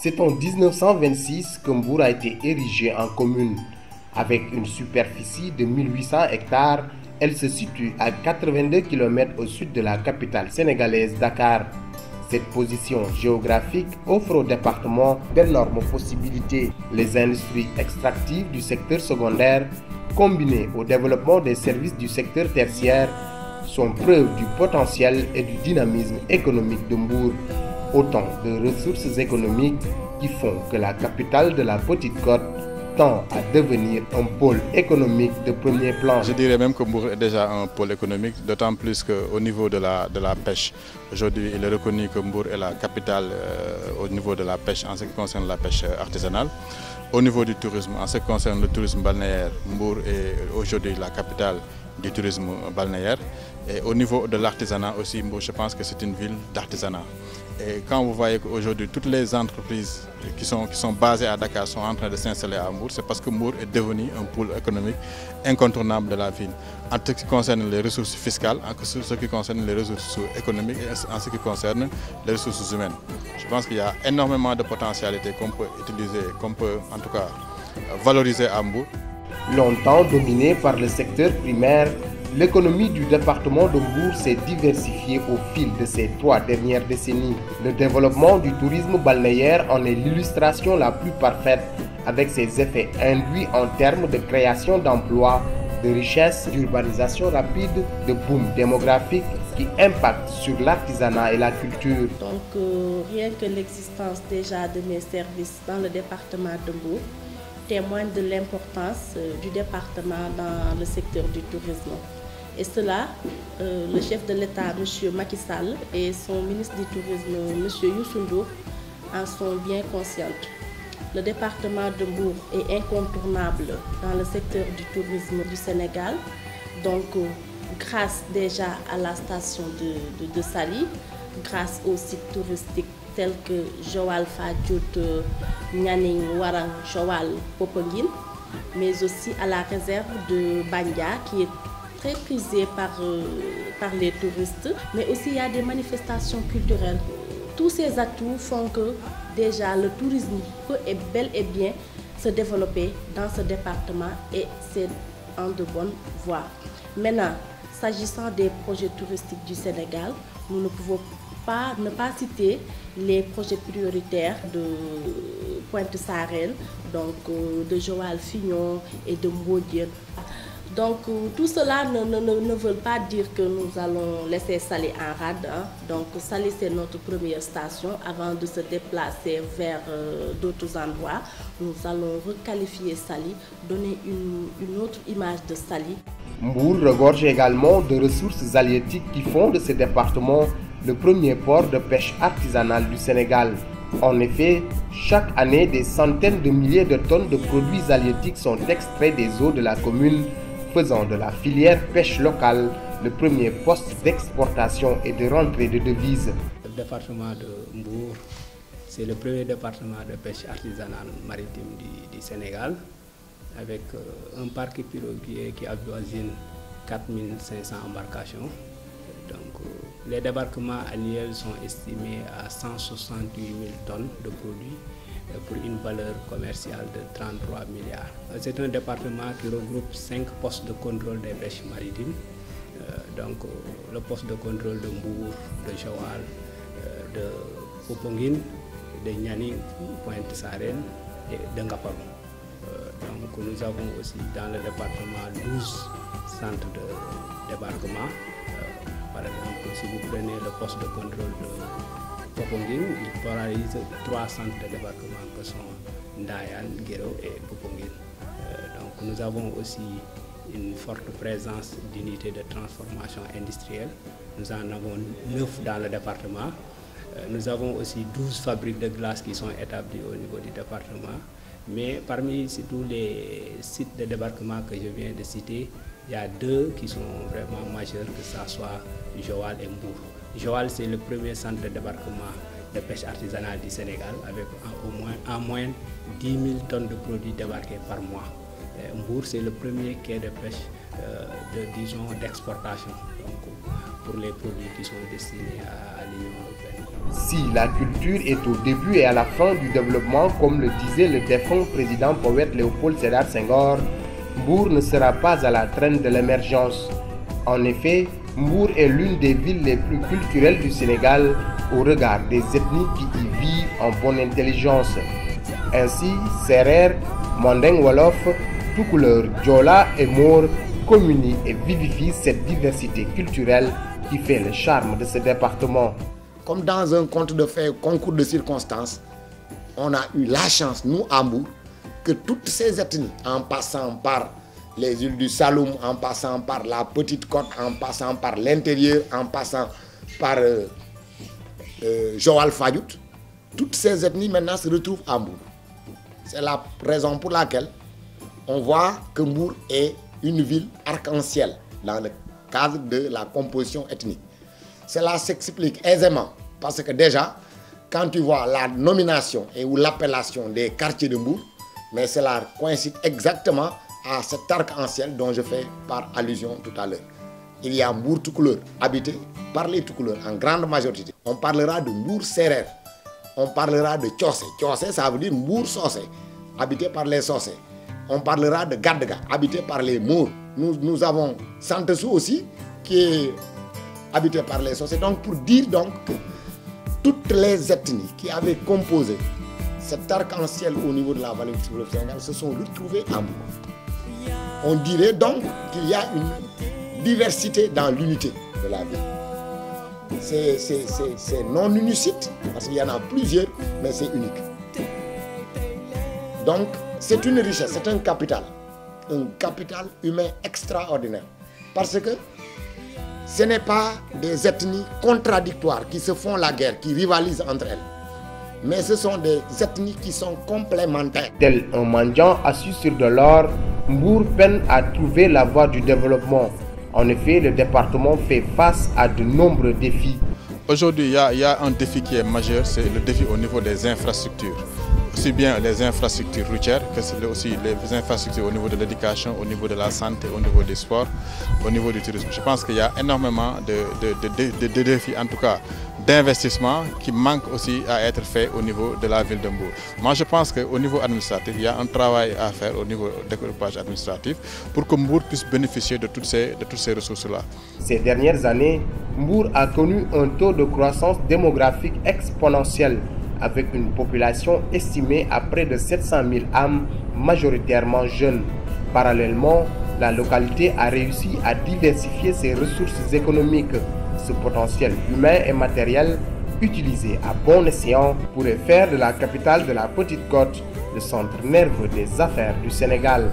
C'est en 1926 que Mbour a été érigée en commune. Avec une superficie de 1800 hectares, elle se situe à 82 km au sud de la capitale sénégalaise Dakar. Cette position géographique offre au département d'énormes possibilités. Les industries extractives du secteur secondaire, combinées au développement des services du secteur tertiaire, sont preuve du potentiel et du dynamisme économique de Mbour. Autant de ressources économiques qui font que la capitale de la Petite Côte tend à devenir un pôle économique de premier plan. Je dirais même que Mbour est déjà un pôle économique, d'autant plus qu'au niveau de la pêche, aujourd'hui il est reconnu que Mbour est la capitale au niveau de la pêche en ce qui concerne la pêche artisanale. Au niveau du tourisme, en ce qui concerne le tourisme balnéaire, Mbour est aujourd'hui la capitale du tourisme balnéaire. Et au niveau de l'artisanat aussi, Mbour, je pense que c'est une ville d'artisanat. Et quand vous voyez qu'aujourd'hui toutes les entreprises qui sont basées à Dakar sont en train de s'installer à Mbour, c'est parce que Mbour est devenu un pôle économique incontournable de la ville. En ce qui concerne les ressources fiscales, en ce qui concerne les ressources économiques et en ce qui concerne les ressources humaines. Je pense qu'il y a énormément de potentialités qu'on peut utiliser, qu'on peut en tout cas valoriser à Mbour. Longtemps dominée par le secteur primaire, l'économie du département de Mbour s'est diversifiée au fil de ces 3 dernières décennies. Le développement du tourisme balnéaire en est l'illustration la plus parfaite, avec ses effets induits en termes de création d'emplois, de richesses, d'urbanisation rapide, de boom démographique qui impacte sur l'artisanat et la culture. Donc rien que l'existence déjà de mes services dans le département de Mbour témoigne de l'importance du département dans le secteur du tourisme. Et cela, le chef de l'État, M. Macky Sall, et son ministre du Tourisme, M. Youssou Ndour, en sont bien conscients. Le département de Mbour est incontournable dans le secteur du tourisme du Sénégal. Donc, grâce déjà à la station de Saly, grâce aux sites touristiques tels que Joal Fadiouth, Nianing, Warang, Joal, Popenguine, mais aussi à la réserve de Bandia qui est très prisée par les touristes, mais aussi il y a des manifestations culturelles. Tous ces atouts font que déjà le tourisme peut et bel et bien se développer dans ce département et c'est en de bonnes voies. Maintenant, s'agissant des projets touristiques du Sénégal, nous ne pouvons ne pas citer les projets prioritaires de Pointe-Sarène, donc de Joal-Fignon et de Mbodiène. Donc tout cela ne veut pas dire que nous allons laisser Saly en rade. Donc Saly c'est notre première station. Avant de se déplacer vers d'autres endroits, nous allons requalifier Saly, donner une autre image de Saly. Mbour regorge également de ressources halieutiques qui font de ce département le premier port de pêche artisanale du Sénégal. En effet, chaque année, des centaines de milliers de tonnes de produits halieutiques sont extraits des eaux de la commune, faisant de la filière pêche locale le premier poste d'exportation et de rentrée de devises. Le département de Mbour, c'est le premier département de pêche artisanale maritime du Sénégal, avec un parc piroguier qui avoisine 4500 embarcations. Donc, les débarquements annuels sont estimés à 168 000 tonnes de produits pour une valeur commerciale de 33 milliards. C'est un département qui regroupe 5 postes de contrôle des pêches maritimes. Donc, le poste de contrôle de Mbour, de Joal, de Popenguine, de Nianing, Pointe-Sarène et de Ngapam. Donc, nous avons aussi dans le département 12 centres de débarquement. Par exemple, si vous prenez le poste de contrôle de Popenguine, il polarise 3 centres de débarquement que sont Ndayan, Guéro et Popenguine. Donc nous avons aussi une forte présence d'unités de transformation industrielle. Nous en avons 9 dans le département. Nous avons aussi 12 fabriques de glace qui sont établies au niveau du département. Mais parmi tous les sites de débarquement que je viens de citer, il y a 2 qui sont vraiment majeurs, que ce soit Joal et Mbour. Joal, c'est le premier centre de débarquement de pêche artisanale du Sénégal, avec en moyenne 10 000 tonnes de produits débarqués par mois. Mbour, c'est le premier quai de pêche d'exportation pour les produits qui sont destinés à l'Union européenne. Si la culture est au début et à la fin du développement, comme le disait le défunt président poète Léopold Sédar Senghor, Mbour ne sera pas à la traîne de l'émergence. En effet, Mbour est l'une des villes les plus culturelles du Sénégal au regard des ethnies qui y vivent en bonne intelligence. Ainsi, Serer, Mandeng Wolof, Toucouleur, Diola et Moor communient et vivifient cette diversité culturelle qui fait le charme de ce département. Comme dans un conte de fées, concours de circonstances, on a eu la chance, nous à Mbour, que toutes ces ethnies, en passant par les îles du Saloum, en passant par la Petite Côte, en passant par l'intérieur, en passant par Joal Fadiout, toutes ces ethnies maintenant se retrouvent à Mbour. C'est la raison pour laquelle on voit que Mbour est une ville arc-en-ciel dans le cadre de la composition ethnique. Cela s'explique aisément parce que déjà, quand tu vois la nomination et ou l'appellation des quartiers de Mbour, mais cela coïncide exactement à cet arc-en-ciel dont je fais par allusion tout à l'heure. Il y a Mbour Toucouleur, habité par les Toucouleurs en grande majorité. On parlera de Mbour Serer, on parlera de Tchossé. Tchossé, ça veut dire Mbour Sossé, habité par les Sossé. On parlera de Gadga, habité par les Mours. Nous avons Santessou aussi, qui est habité par les Sossé. Donc pour dire donc que toutes les ethnies qui avaient composé cet arc-en-ciel au niveau de la vallée du Sénégal se sont retrouvées à Mbour. On dirait donc qu'il y a une diversité dans l'unité de la ville. C'est non unicite, parce qu'il y en a plusieurs, mais c'est unique. Donc, c'est une richesse, c'est un capital humain extraordinaire. Parce que ce n'est pas des ethnies contradictoires qui se font la guerre, qui rivalisent entre elles. Mais ce sont des ethnies qui sont complémentaires. Tel un mendiant assis sur de l'or, Mbour peine à trouver la voie du développement. En effet, le département fait face à de nombreux défis. Aujourd'hui, il y a un défi qui est majeur, c'est le défi au niveau des infrastructures. Aussi bien les infrastructures routières que aussi les infrastructures au niveau de l'éducation, au niveau de la santé, au niveau des sports, au niveau du tourisme. Je pense qu'il y a énormément de défis, en tout cas d'investissements qui manquent aussi à être faits au niveau de la ville de Mbour. Moi je pense qu'au niveau administratif, il y a un travail à faire au niveau du découpage administratif pour que Mbour puisse bénéficier de toutes ces ressources-là. Ces dernières années, Mbour a connu un taux de croissance démographique exponentiel, avec une population estimée à près de 700 000 âmes, majoritairement jeunes. Parallèlement, la localité a réussi à diversifier ses ressources économiques. Ce potentiel humain et matériel, utilisé à bon escient, pourrait faire de la capitale de la Petite Côte le centre nerveux des affaires du Sénégal.